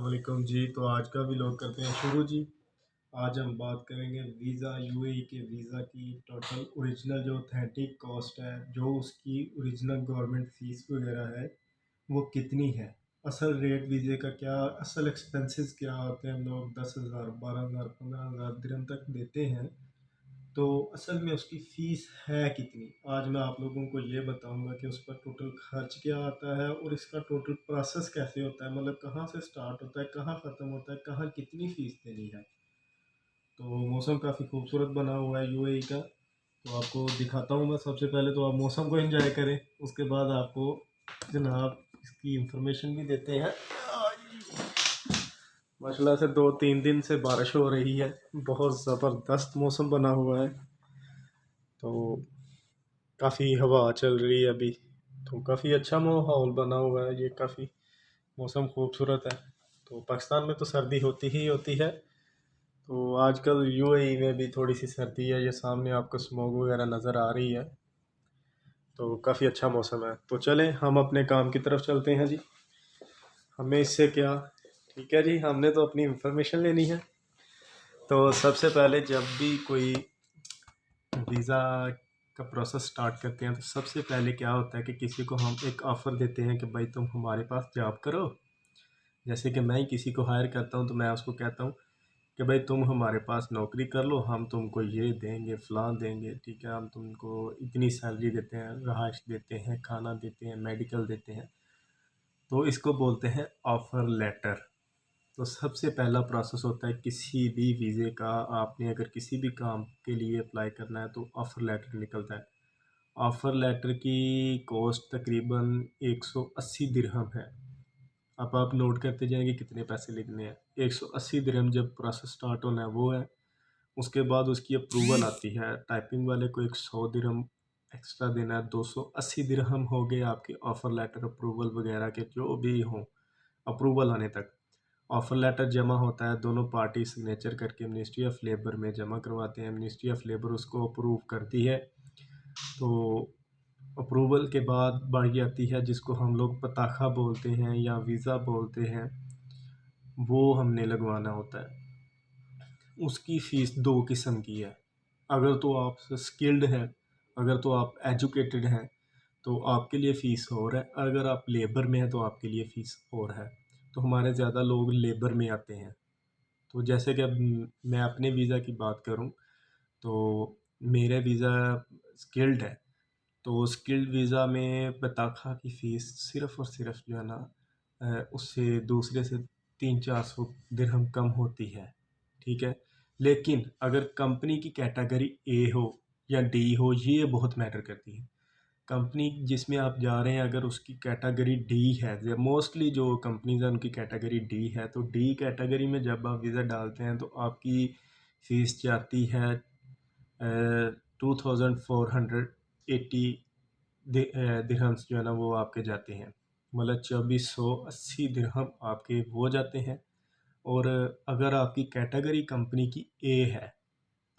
वालेकुम जी। तो आज का व्लॉग करते हैं शुरू जी। आज हम बात करेंगे वीज़ा यूएई के वीज़ा की टोटल ओरिजिनल जो ऑथेंटिक कॉस्ट है, जो उसकी ओरिजिनल गवर्नमेंट फ़ीस वगैरह है वो कितनी है, असल रेट वीज़े का क्या, असल एक्सपेंसेस क्या होते हैं। हम लोग 10,000 12,000 15,000 दिरहम तक देते हैं, तो असल में उसकी फ़ीस है कितनी। आज मैं आप लोगों को ये बताऊंगा कि उस पर टोटल खर्च क्या आता है और इसका टोटल प्रोसेस कैसे होता है, मतलब कहाँ से स्टार्ट होता है, कहाँ ख़त्म होता है, कहाँ कितनी फ़ीस देनी है। तो मौसम काफ़ी खूबसूरत बना हुआ है यूएई का, तो आपको दिखाता हूँ मैं। सबसे पहले तो आप मौसम को एंजॉय करें, उसके बाद आपको जनाब इसकी इंफॉर्मेशन भी देते हैं। माशाल्लाह से 2-3 दिन से बारिश हो रही है, बहुत ज़बरदस्त मौसम बना हुआ है। तो काफ़ी हवा चल रही है अभी, तो काफ़ी अच्छा माहौल बना हुआ है, ये काफ़ी मौसम खूबसूरत है। तो पाकिस्तान में तो सर्दी होती ही होती है, तो आजकल यूएई में भी थोड़ी सी सर्दी है। ये सामने आपको स्मोक वगैरह नज़र आ रही है, तो काफ़ी अच्छा मौसम है। तो चलें हम अपने काम की तरफ चलते हैं जी। हमें इससे क्या, ठीक है जी, हमने तो अपनी इंफॉर्मेशन लेनी है। तो सबसे पहले जब भी कोई वीज़ा का प्रोसेस स्टार्ट करते हैं, तो सबसे पहले क्या होता है कि किसी को हम एक ऑफ़र देते हैं कि भाई तुम हमारे पास जॉब करो। जैसे कि मैं ही किसी को हायर करता हूँ, तो मैं उसको कहता हूँ कि भाई तुम हमारे पास नौकरी कर लो, हम तुमको ये देंगे, फ़लाँ देंगे, ठीक है, हम तुमको इतनी सैलरी देते हैं, रहाइश देते हैं, खाना देते हैं, मेडिकल देते हैं। तो इसको बोलते हैं ऑफ़र लेटर। तो सबसे पहला प्रोसेस होता है किसी भी वीज़े का, आपने अगर किसी भी काम के लिए अप्लाई करना है तो ऑफ़र लेटर निकलता है। ऑफ़र लेटर की कॉस्ट तकरीबन 180 दिरहम है। अब आप नोट करते जाएंगे कितने पैसे लिखने हैं। 180 दिरहम जब प्रोसेस स्टार्ट होना है वो है। उसके बाद उसकी अप्रूवल आती है, टाइपिंग वाले को 100 दिरहम एक्स्ट्रा देना है। 280 दिरहम हो गए आपके ऑफ़र लेटर अप्रूवल वगैरह के जो भी हों, अप्रूवल आने तक। ऑफ़र लेटर जमा होता है, दोनों पार्टी सिग्नेचर करके मिनिस्ट्री ऑफ लेबर में जमा करवाते हैं। मिनिस्ट्री ऑफ लेबर उसको अप्रूव करती है। तो अप्रूवल के बाद बारी आती है जिसको हम लोग पताखा बोलते हैं या वीज़ा बोलते हैं, वो हमने लगवाना होता है। उसकी फ़ीस दो किस्म की है। अगर तो आप स्किल्ड हैं, अगर तो आप एजुकेटेड हैं, तो आपके लिए फ़ीस और है। अगर आप लेबर में हैं तो आपके लिए फ़ीस और है। तो हमारे ज़्यादा लोग लेबर में आते हैं। तो जैसे कि अब मैं अपने वीज़ा की बात करूं, तो मेरा वीज़ा स्किल्ड है। तो स्किल्ड वीज़ा में पताखा की फ़ीस सिर्फ़ और सिर्फ जो है ना, उससे दूसरे से 300-400 दिरहम कम होती है, ठीक है। लेकिन अगर कंपनी की कैटेगरी ए हो या डी हो, ये बहुत मैटर करती है। कंपनी जिसमें आप जा रहे हैं अगर उसकी कैटेगरी डी है, मोस्टली जो कंपनीज हैं उनकी कैटेगरी डी है, तो डी कैटेगरी में जब आप वीज़ा डालते हैं तो आपकी फ़ीस जाती है 2480 दिरहम्स जो है ना वो आपके जाते हैं, मतलब 2480 दिरहम आपके वो जाते हैं। और अगर आपकी कैटेगरी कंपनी की ए है,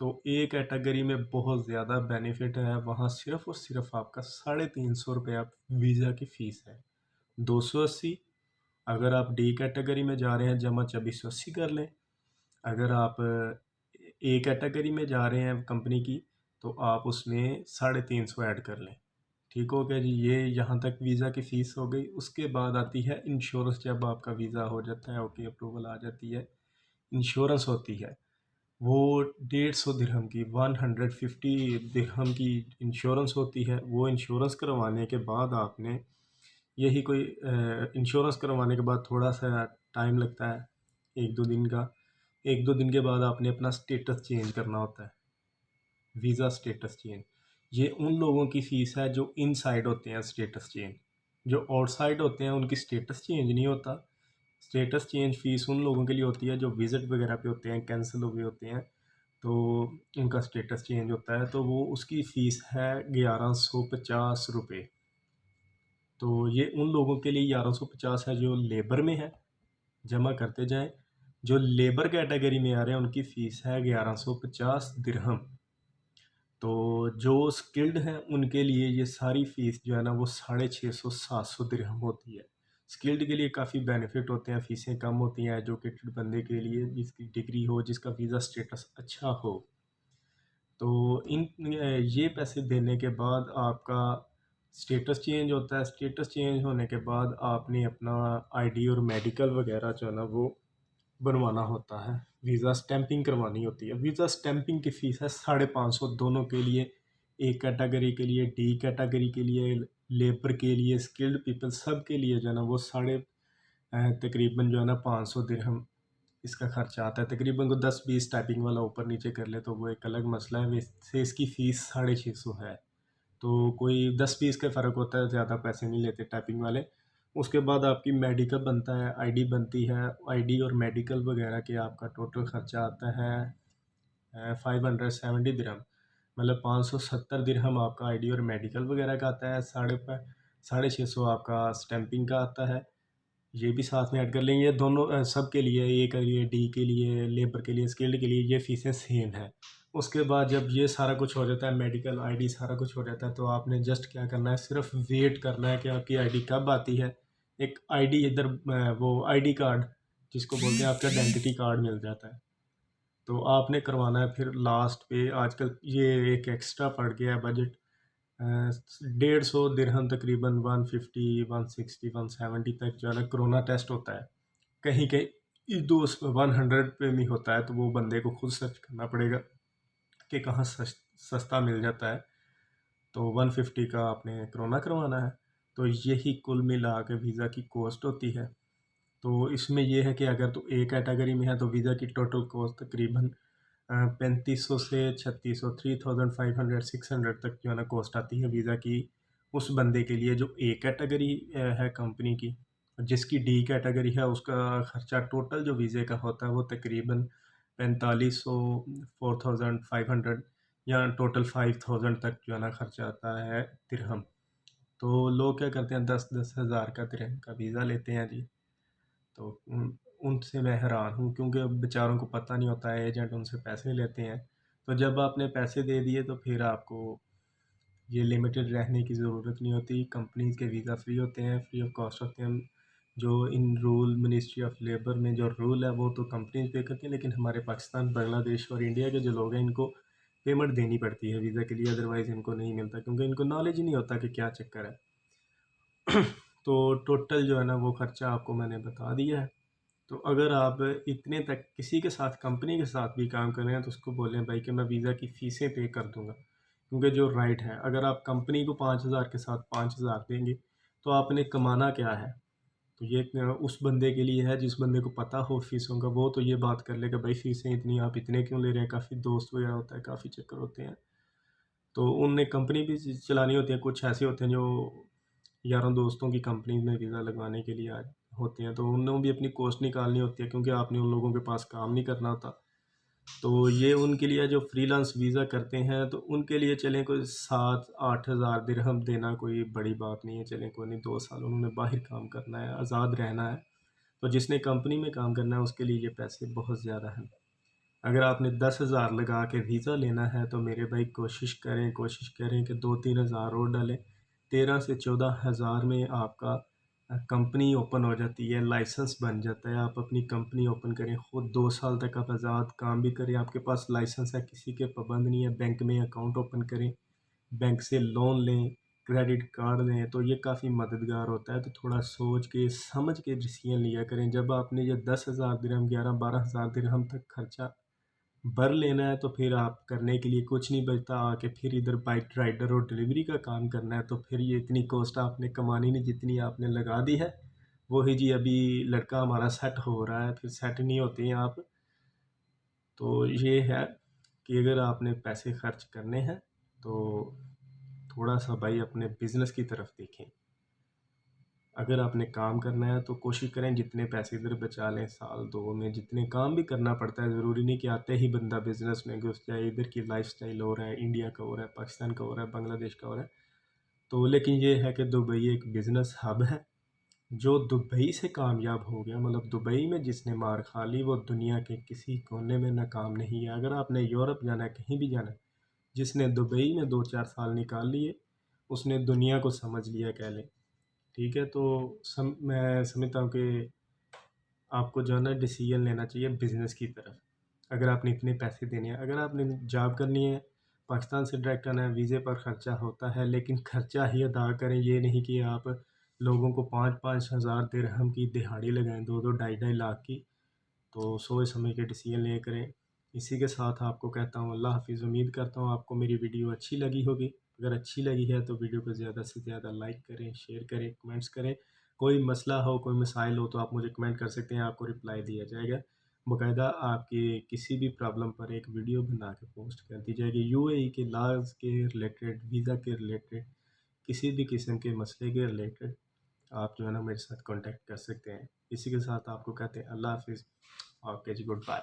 तो ए कैटेगरी में बहुत ज़्यादा बेनिफिट है। वहाँ सिर्फ़ और सिर्फ आपका 350 रुपया वीज़ा की फ़ीस है। 280 अगर आप डी कैटेगरी में जा रहे हैं जमा 2480 कर लें। अगर आप ए कैटेगरी में जा रहे हैं कंपनी की, तो आप उसमें 350 ऐड कर लें। ठीक हो गया जी, ये यहाँ तक वीज़ा की फ़ीस हो गई। उसके बाद आती है इंश्योरेंस। जब आपका वीज़ा हो जाता है, ओके, अप्रूवल आ जाती है, इंश्योरेंस होती है। वो 150 दिरहम की, 150 दिरहम की इंश्योरेंस होती है। वो इंश्योरेंस करवाने के बाद आपने यही कोई इंश्योरेंस करवाने के बाद थोड़ा सा टाइम लगता है, 1-2 दिन का। 1-2 दिन के बाद आपने अपना स्टेटस चेंज करना होता है, वीज़ा स्टेटस चेंज। ये उन लोगों की फ़ीस है जो इनसाइड होते हैं स्टेटस चेंज। जो आउटसाइड होते हैं उनकी स्टेटस चेंज नहीं होता। स्टेटस चेंज फ़ीस उन लोगों के लिए होती है जो विज़िट वगैरह पे होते हैं, कैंसिल हुए होते हैं, तो उनका स्टेटस चेंज होता है। तो वो उसकी फ़ीस है 1150 रुपये। तो ये उन लोगों के लिए 1150 है जो लेबर में है, जमा करते जाएं। जो लेबर कैटेगरी में आ रहे हैं उनकी फ़ीस है 1150 दिरहम। तो जो स्किल्ड हैं उनके लिए ये सारी फ़ीस जो है ना वो 650-700 दिरहम होती है। स्किल्ड के लिए काफ़ी बेनिफिट होते हैं, फ़ीसें कम होती हैं एजुकेटेड बंदे के लिए, जिसकी डिग्री हो, जिसका वीज़ा स्टेटस अच्छा हो। तो ये पैसे देने के बाद आपका स्टेटस चेंज होता है। स्टेटस चेंज होने के बाद आपने अपना आईडी और मेडिकल वगैरह जो है ना वो बनवाना होता है, वीज़ा स्टैंपिंग करवानी होती है। वीज़ा स्टैंपिंग की फ़ीस है 550 दोनों के लिए, ए कैटेगरी के लिए, डी कैटेगरी के लिए, लेबर के लिए, स्किल्ड पीपल, सब के लिए जो है ना वो तकरीबन जो है ना 500 दिरहम इसका खर्चा आता है। तकरीबन को 10-20 टाइपिंग वाला ऊपर नीचे कर ले तो वो एक अलग मसला है, वैसे इसकी फ़ीस 650 है। तो कोई 10-20 का फ़र्क होता है, ज़्यादा पैसे नहीं लेते टाइपिंग वाले। उसके बाद आपकी मेडिकल बनता है, आईडी बनती है, आईडी और मेडिकल वगैरह के आपका टोटल खर्चा आता है 570 दिरहम, मतलब 570 दिरहम आपका आईडी और मेडिकल वगैरह का आता है। 650 आपका स्टैंपिंग का आता है, ये भी साथ में ऐड कर लेंगे। दोनों सब के लिए, ए के लिए, डी के लिए, लेबर के लिए, स्किल्ड के लिए ये फ़ीसें सेम हैं। उसके बाद जब ये सारा कुछ हो जाता है, मेडिकल, आईडी सारा कुछ हो जाता है, तो आपने जस्ट क्या करना है, सिर्फ वेट करना है कि आपकी आईडी कब आती है। एक आईडी इधर वो आईडी कार्ड जिसको बोलते हैं, आपका आइडेंटिटी कार्ड मिल जाता है। तो आपने करवाना है फिर लास्ट पे। आजकल ये एक एक्स्ट्रा पड़ गया है बजट, 150 दिरहम, तकरीबन 150, 160, 170 तक जो है ना कोरोना टेस्ट होता है। कहीं कहीं 100 पे भी होता है, तो वो बंदे को खुद सर्च करना पड़ेगा कि कहाँ सस्ता मिल जाता है। तो 150 का आपने कोरोना करवाना है। तो यही कुल मिला के वीज़ा की कॉस्ट होती है। तो इसमें यह है कि अगर तो ए कैटेगरी में है तो वीज़ा की टोटल कॉस्ट तकरीबन 3500 से 3600, 3500, 600 तक जो है ना कॉस्ट आती है वीज़ा की, उस बंदे के लिए जो ए कैटेगरी है कंपनी की। जिसकी डी कैटेगरी है उसका खर्चा टोटल जो वीज़े का होता है वो तकरीबन 4500, 4500 या टोटल 5000 तक जो है ना खर्चा आता है दिरहम। तो लोग क्या करते हैं, 10-10 हज़ार का दिरहम का वीज़ा लेते हैं जी। तो उनसे मैं हैरान हूँ, क्योंकि अब बेचारों को पता नहीं होता है, एजेंट उनसे पैसे लेते हैं। तो जब आपने पैसे दे दिए तो फिर आपको ये लिमिटेड रहने की ज़रूरत नहीं होती। कंपनीज़ के वीज़ा फ्री होते हैं, फ्री ऑफ कॉस्ट होते हैं। जो in rule ministry of labour में जो रूल है वो तो कंपनीज पे करती हैं, लेकिन हमारे पाकिस्तान, बांग्लादेश और इंडिया के जो लोग हैं इनको पेमेंट देनी पड़ती है वीज़ा के लिए, अदरवाइज़ इनको नहीं मिलता, क्योंकि इनको नॉलेज ही नहीं होता कि क्या चक्कर है। तो टोटल जो है ना वो खर्चा आपको मैंने बता दिया है। तो अगर आप इतने तक किसी के साथ, कंपनी के साथ भी काम कर रहे हैं, तो उसको बोलें भाई कि मैं वीज़ा की फ़ीसें पे कर दूंगा, क्योंकि जो राइट है, अगर आप कंपनी को 5000 के साथ 5000 देंगे तो आपने कमाना क्या है। तो ये उस बंदे के लिए है जिस बंदे को पता हो फ़ीसों का, वो तो ये बात कर लेगा भाई फ़ीसें इतनी, आप इतने क्यों ले रहे हैं। काफ़ी दोस्त वगैरह होता है, काफ़ी चक्कर होते हैं, तो उनने कंपनी भी चलानी होती है। कुछ ऐसे होते हैं जो यारों दोस्तों की कंपनी में वीज़ा लगवाने के लिए आज होते हैं, तो उन्होंने भी अपनी कॉस्ट निकालनी होती है, क्योंकि आपने उन लोगों के पास काम नहीं करना होता। तो ये उनके लिए जो फ्रीलांस वीज़ा करते हैं, तो उनके लिए चलें कोई 7-8 हज़ार दिरहम देना कोई बड़ी बात नहीं है। चलें कोई नहीं, 2 साल उन्होंने बाहर काम करना है, आज़ाद रहना है। तो जिसने कंपनी में काम करना है उसके लिए ये पैसे बहुत ज़्यादा हैं। अगर आपने 10,000 लगा के वीज़ा लेना है तो मेरे भाई कोशिश करें कि 2-3 हज़ार और डालें। 13 से 14 हज़ार में आपका कंपनी ओपन हो जाती है, लाइसेंस बन जाता है। आप अपनी कंपनी ओपन करें, ख़ुद 2 साल तक आप आज़ाद काम भी करें, आपके पास लाइसेंस है, किसी के पाबंद नहीं है। बैंक में अकाउंट ओपन करें, बैंक से लोन लें, क्रेडिट कार्ड लें, तो ये काफ़ी मददगार होता है। तो थोड़ा सोच के समझ के डिसीजन लिया करें। जब आपने ये 10,000 दिरहम, 11-12 हज़ार दिरहम तक खर्चा भर लेना है, तो फिर आप करने के लिए कुछ नहीं बचता, आके फिर इधर बाइक राइडर और डिलीवरी का काम करना है। तो फिर ये इतनी कॉस्ट आपने कमानी नहीं जितनी आपने लगा दी है। वही जी, अभी लड़का हमारा सेट हो रहा है, फिर सेट नहीं होते हैं आप। तो ये है कि अगर आपने पैसे खर्च करने हैं तो थोड़ा सा भाई अपने बिज़नेस की तरफ देखें। अगर आपने काम करना है तो कोशिश करें जितने पैसे इधर बचा लें, साल दो में जितने काम भी करना पड़ता है। ज़रूरी नहीं कि आते ही बंदा बिज़नेस में घुस जाए। इधर की लाइफस्टाइल हो रहा है, इंडिया का हो रहा है, पाकिस्तान का हो रहा है, बांग्लादेश का हो रहा है। तो लेकिन ये है कि दुबई एक बिज़नेस हब है। जो दुबई से कामयाब हो गया, मतलब दुबई में जिसने मार खा ली, वो दुनिया के किसी कोने में नाकाम नहीं है। अगर आपने यूरोप जाना है, कहीं भी जाना है, जिसने दुबई में 2-4 साल निकाल लिए उसने दुनिया को समझ लिया, कह लें। ठीक है, तो मैं समझता हूँ कि आपको जो है ना डिसीजन लेना चाहिए बिज़नेस की तरफ। अगर आपने इतने पैसे देने हैं, अगर आपने जॉब करनी है, पाकिस्तान से डायरेक्ट आना है, वीज़े पर ख़र्चा होता है, लेकिन ख़र्चा ही अदा करें। ये नहीं कि आप लोगों को 5-5 हज़ार दिरहम की दिहाड़ी लगाएं, 2-2 ढाई-ढाई लाख की। तो सोच समझ के डिसीजन ले करें। इसी के साथ आपको कहता हूँ अल्लाह हाफ़िज़। उम्मीद करता हूँ आपको मेरी वीडियो अच्छी लगी होगी। अगर अच्छी लगी है तो वीडियो को ज़्यादा से ज़्यादा लाइक करें, शेयर करें, कमेंट्स करें। कोई मसला हो, कोई मसाइल हो तो आप मुझे कमेंट कर सकते हैं, आपको रिप्लाई दिया जाएगा। बाकायदा आपकी किसी भी प्रॉब्लम पर एक वीडियो बना के पोस्ट कर दी जाएगी। यूएई के लॉज़ के रिलेटेड, वीज़ा के रिलेटेड, किसी भी किस्म के मसले के रिलेटेड आप जो है ना मेरे साथ कॉन्टैक्ट कर सकते हैं। इसी के साथ आपको कहते हैं अल्लाह हाफ़िज़। ओके जी, गुड बाय।